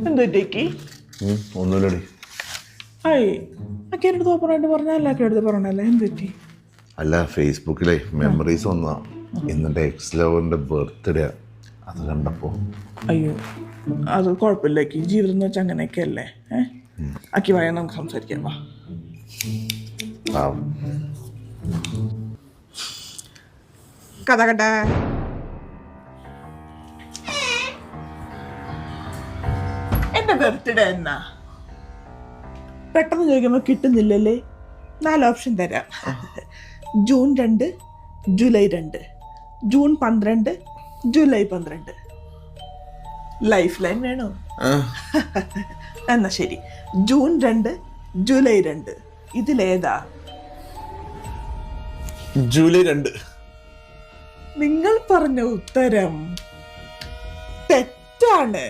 എന്തൊറ്റേക്ക് ഒന്നുമില്ലടി. ഒക്കെ എൻ്റെ തോപ്പറായിട്ട് പറഞ്ഞാൽ ഒക്കെ എടുത്ത് പറഞ്ഞല്ലേ എന്തൊറ്റി? അല്ല, ഫേസ്ബുക്കിലെ മെമ്മറീസ് വന്നാ ഇന്നെൻ്റെ എക്സ് ലവറിൻ്റെ ബർത്ത്ഡേ അത് കണ്ടപ്പോൾ. അയ്യോ, അത് കുഴപ്പമില്ലേക്ക്, ജീവിതം എന്ന് വെച്ചാൽ അങ്ങനെയൊക്കെ അല്ലേ. അക്കി വായ നമുക്ക് സംസാരിക്കാം. വാ. കഥ കണ്ട എന്റെ ബർത്ത്ഡേ എന്നാ പെട്ടെന്ന് ചോദിക്കുമ്പോൾ കിട്ടുന്നില്ലല്ലേ? 4 ഓപ്ഷൻ തരാം. June 2, July 2, June 12, July 12. Life line വേണോ? എന്നാ ശരി, ജൂൺ 2, ജൂലൈ 2. ഇതിലേതാ? ജൂലൈ 2. നിങ്ങൾ പറഞ്ഞ ഉത്തരം തെറ്റാണ്.